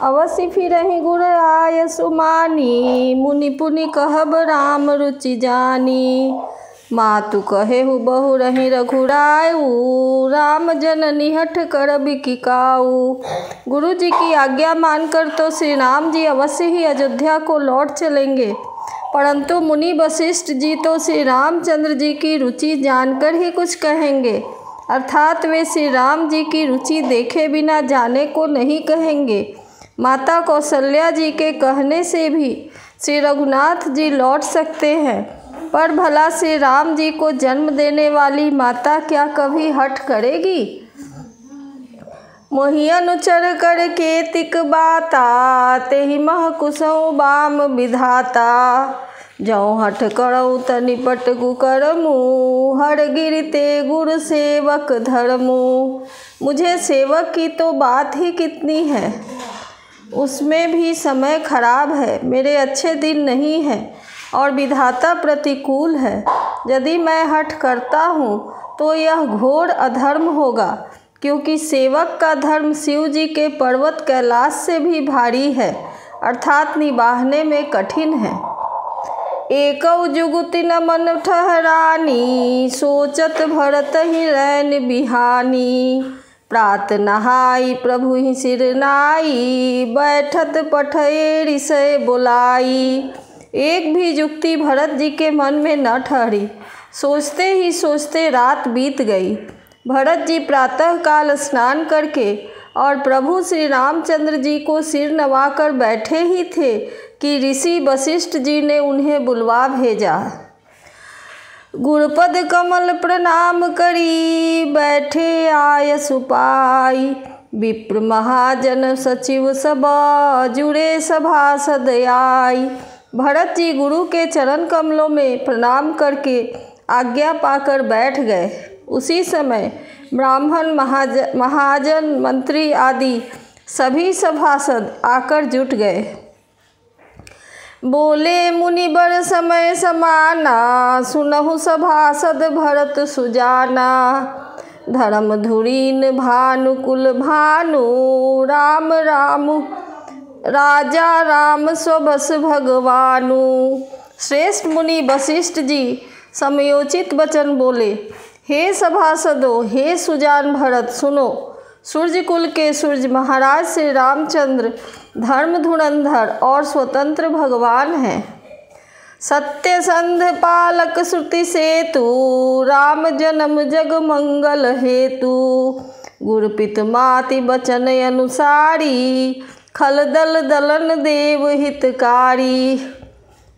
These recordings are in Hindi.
अवश्य फिरहि गुर आय सुमानी, मुनि पुनि कहब राम रुचि जानी। मातु कहेहु बहु रहि रघुराऊ, राम जननी हठ कर बिकिकाऊ। गुरु जी की आज्ञा मानकर तो श्री राम जी अवश्य ही अयोध्या को लौट चलेंगे, परंतु मुनि वशिष्ठ जी तो श्री रामचंद्र जी की रुचि जानकर ही कुछ कहेंगे, अर्थात वे श्री राम जी की रुचि देखे बिना जाने को नहीं कहेंगे। माता कौशल्या जी के कहने से भी श्री रघुनाथ जी लौट सकते हैं, पर भला श्री राम जी को जन्म देने वाली माता क्या कभी हठ करेगी। मोहि अनुचर कर केतिक बाता, तेहि मह कुसउ बाम विधाता। जौ हठ करऊ त निपट कुकरमु, हर गिरते गुर सेवक धर्मु। मुझे सेवक की तो बात ही कितनी है, उसमें भी समय खराब है, मेरे अच्छे दिन नहीं हैं और विधाता प्रतिकूल है। यदि मैं हठ करता हूँ तो यह घोर अधर्म होगा, क्योंकि सेवक का धर्म शिव जी के पर्वत कैलाश से भी भारी है, अर्थात निभाने में कठिन है। एकौ जुगुति न मन ठहरानी, सोचत भरत ही रैन बिहानी। प्रात नहाई प्रभु ही सिर नाई, बैठत पठये ऋषय बुलाई। एक भी जुक्ति भरत जी के मन में न ठहरी, सोचते ही सोचते रात बीत गई। भरत जी प्रातः काल स्नान करके और प्रभु श्री रामचंद्र जी को सिर नवाकर बैठे ही थे कि ऋषि वशिष्ठ जी ने उन्हें बुलवा भेजा। गुरुपद कमल प्रणाम करी, बैठे आय सुपाई। विप्र महाजन सचिव सब, जुड़े सभासद आई। भरत जी गुरु के चरण कमलों में प्रणाम करके आज्ञा पाकर बैठ गए। उसी समय ब्राह्मण महाजन मंत्री आदि सभी सभासद आकर जुट गए। बोले मुनि बर समय समाना, सुनहु सभासद भरत सुजाना। धर्म धुरीन भानुकुल भानु, राम राम राजा राम स्वबस भगवानु। श्रेष्ठ मुनि वशिष्ठ जी समयोचित वचन बोले, हे सभासदों, हे सुजान भरत, सुनो। सूर्य कुल के सूर्य महाराज श्री रामचंद्र धर्म धुरंधर और स्वतंत्र भगवान हैं। सत्य संध पालक श्रुति सेतु, राम जन्म जग मंगल हेतु। गुरपित माति बचन अनुसारी, खल दल दलन देव हितकारी।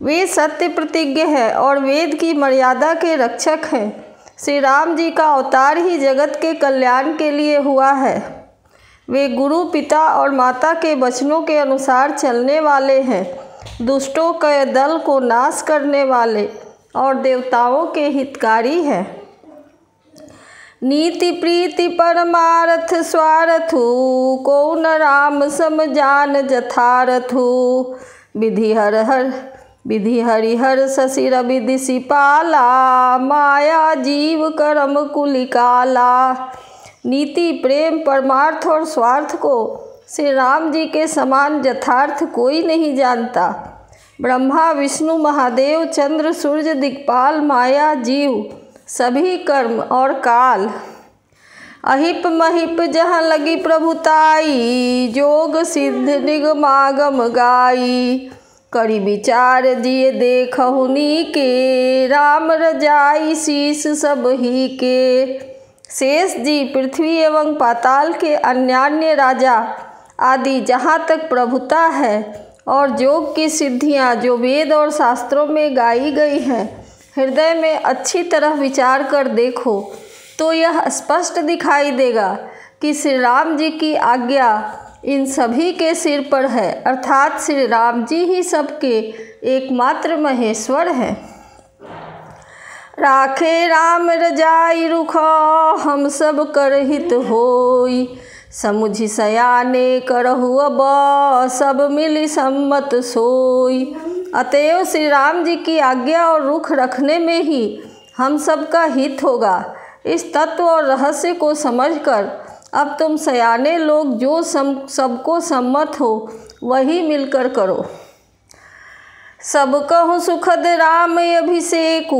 वे सत्य प्रतिज्ञ है और वेद की मर्यादा के रक्षक हैं। श्री राम जी का अवतार ही जगत के कल्याण के लिए हुआ है। वे गुरु पिता और माता के वचनों के अनुसार चलने वाले हैं, दुष्टों के दल को नाश करने वाले और देवताओं के हितकारी हैं। नीति प्रीति परमार्थ स्वार्थु, को न राम सम जान जथारथु। विधि हरिहर शशि रवि सिपाला, माया जीव करम कुलिकाला। नीति प्रेम परमार्थ और स्वार्थ को श्री राम जी के समान यथार्थ कोई नहीं जानता। ब्रह्मा विष्णु महादेव चंद्र सूर्य दिक्पाल माया जीव सभी कर्म और काल। अहिप महिप जहाँ लगी प्रभुताई, जोग सिद्ध निगमागम गाई। करी विचार जिय देखहु नीके, राम रजाई शीस सब ही के। शेष जी पृथ्वी एवं पाताल के अन्यान्य राजा आदि जहाँ तक प्रभुता है और योग की सिद्धियाँ जो वेद और शास्त्रों में गाई गई हैं, हृदय में अच्छी तरह विचार कर देखो तो यह स्पष्ट दिखाई देगा कि श्री राम जी की आज्ञा इन सभी के सिर पर है, अर्थात श्री राम जी ही सबके एकमात्र महेश्वर हैं। राखे राम रजाई रुखा, हम सब कर हित होई। समुझि सयाने करहु अब, सब मिली सम्मत सोई। अतएव श्री राम जी की आज्ञा और रुख रखने में ही हम सबका हित होगा। इस तत्व और रहस्य को समझकर अब तुम सयाने लोग जो सबको सम्मत हो वही मिलकर करो। सब कहूँ सुखद राम अभिषेकु,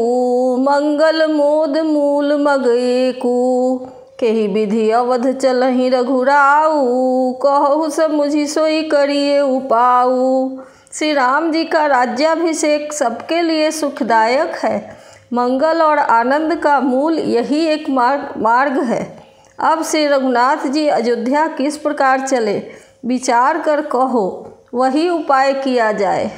मंगल मोद मूल मग एकु। केहि विधि अवध चलहि रघुराऊ, कहु सब मुझी सोई करिए उपाऊ। श्री राम जी का राज्याभिषेक सबके लिए सुखदायक है। मंगल और आनंद का मूल यही एक मार्ग है। अब श्री रघुनाथ जी अयोध्या किस प्रकार चले, विचार कर कहो, वही उपाय किया जाए।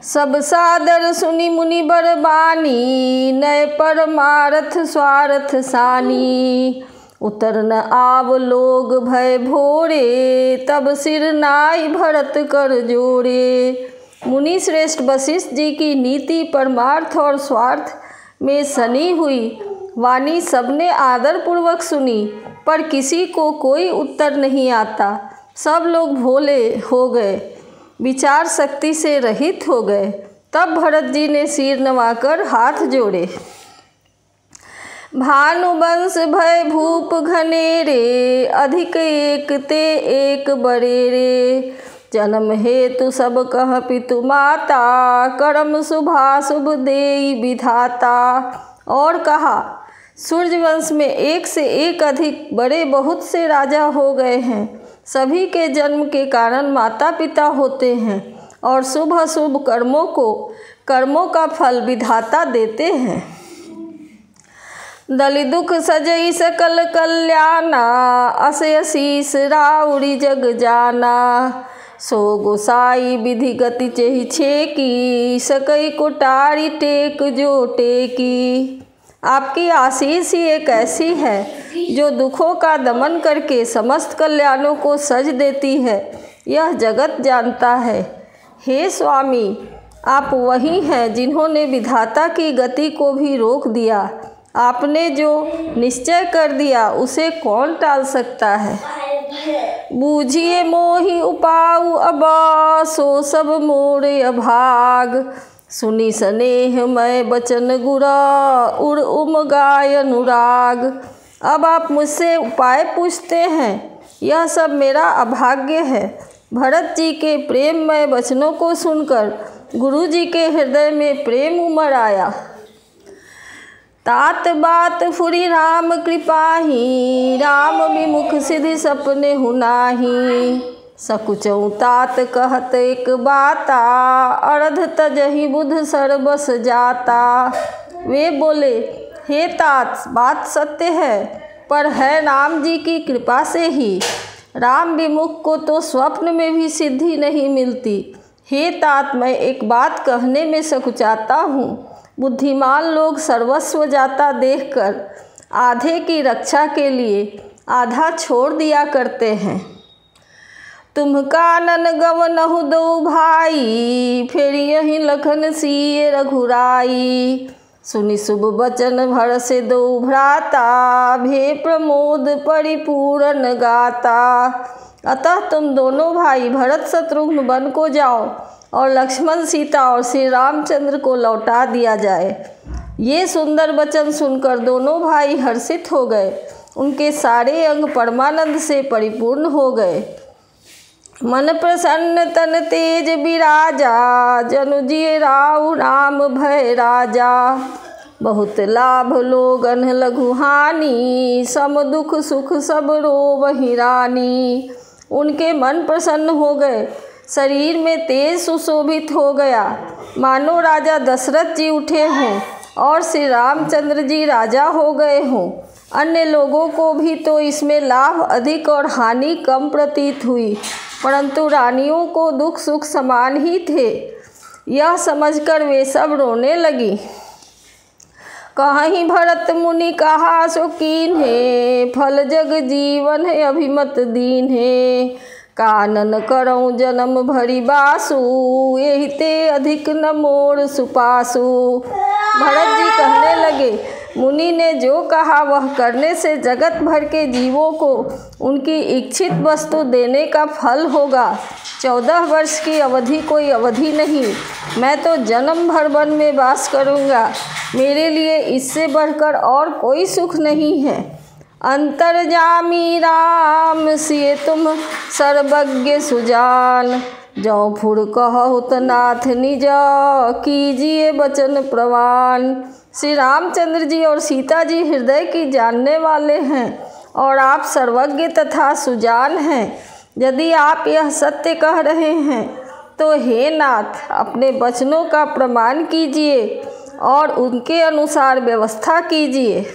सब सादर सुनी मुनि बर बानी, नय परमारथ स्वार्थ सानी। उतर न आव लोग भय भोरे, तब सिर नाई भरत कर जोड़े। मुनि श्रेष्ठ वशिष्ठ जी की नीति, परमार्थ और स्वार्थ में सनी हुई वाणी सबने आदर पूर्वक सुनी, पर किसी को कोई उत्तर नहीं आता। सब लोग भोले हो गए, विचार शक्ति से रहित हो गए। तब भरत जी ने सिर नवाकर हाथ जोड़े। भानुवंश भय भूप घनेरे, अधिक एक ते एक बरेरे। जन्म हेतु सब कह पितु माता, कर्म शुभाशुभ देई विधाता। और कहा, सूर्यवंश में एक से एक अधिक बड़े बहुत से राजा हो गए हैं। सभी के जन्म के कारण माता पिता होते हैं और शुभ अशुभ कर्मों का फल विधाता देते हैं। दलि दुख सजई सकल कल्याणा, असे असीस राउरी जग जाना। सो गोसाई विधि गति चेहि छेकी, सकई कोटारी टेक जो टेकी। आपकी आशीष ही एक ऐसी है जो दुखों का दमन करके समस्त कल्याणों को सज देती है, यह जगत जानता है। हे स्वामी, आप वही हैं जिन्होंने विधाता की गति को भी रोक दिया। आपने जो निश्चय कर दिया उसे कौन टाल सकता है। बूझिए मोहि उपाऊ अब, सो सब मोरे अभाग। सुनी स्नेह मैं बचन गुरा, उड़ गाय अनुराग। अब आप मुझसे उपाय पूछते हैं, यह सब मेरा अभाग्य है। भरत जी के प्रेममय वचनों को सुनकर गुरु जी के हृदय में प्रेम उमड़ आया। तात बात फुरी राम कृपाही, राम विमुख सिद्धि सपने हुनाही। सकुचऊ तात कहत एक बाता, अर्ध तजहि बुध सर्वस जाता। वे बोले, हे तात, बात सत्य है, पर है राम जी की कृपा से ही। राम विमुख को तो स्वप्न में भी सिद्धि नहीं मिलती। हे तात, मैं एक बात कहने में सकुचाता हूँ। बुद्धिमान लोग सर्वस्व जाता देखकर आधे की रक्षा के लिए आधा छोड़ दिया करते हैं। तुम कानन गवनहु दो भाई, फिर यही लखन सिए रघुराई। सुनि शुभ बचन भरसे दो भ्राता, भे प्रमोद परिपूर्ण गाता। अतः तुम दोनों भाई भरत शत्रुघ्न वन को जाओ और लक्ष्मण सीता और श्री रामचंद्र को लौटा दिया जाए। ये सुंदर वचन सुनकर दोनों भाई हर्षित हो गए। उनके सारे अंग परमानंद से परिपूर्ण हो गए। मन प्रसन्न तन तेज विराजा, जनु जिय राउ राम भय राजा। बहुत लाभ लोगन लघु हानि, सम दुख सुख सब रोवहि रानी। उनके मन प्रसन्न हो गए, शरीर में तेज सुशोभित हो गया, मानो राजा दशरथ जी उठे हों और श्री रामचंद्र जी राजा हो गए हों। अन्य लोगों को भी तो इसमें लाभ अधिक और हानि कम प्रतीत हुई, परंतु रानियों को दुख सुख समान ही थे। यह समझकर वे सब रोने लगी। कहीं भरत मुनि कहा सो कीन्हे, फल जग जीवन है अभिमत दीन है। कानन करऊँ जन्म भरी बासु, यही ते अधिक न मोर सुपासु। भरत जी कहने लगे, मुनि ने जो कहा वह करने से जगत भर के जीवों को उनकी इच्छित वस्तु देने का फल होगा। 14 वर्ष की अवधि कोई अवधि नहीं। मैं तो जन्म भर वन में वास करूँगा। मेरे लिए इससे बढ़कर और कोई सुख नहीं है। अंतर्यामी राम सिय तुम सर्वज्ञ सुजान। जौ फुर कहु त नाथ निज कीजिए बचन प्रवान। श्री रामचंद्र जी और सीता जी हृदय की जानने वाले हैं और आप सर्वज्ञ तथा सुजान हैं। यदि आप यह सत्य कह रहे हैं तो हे नाथ अपने वचनों का प्रमाण कीजिए और उनके अनुसार व्यवस्था कीजिए।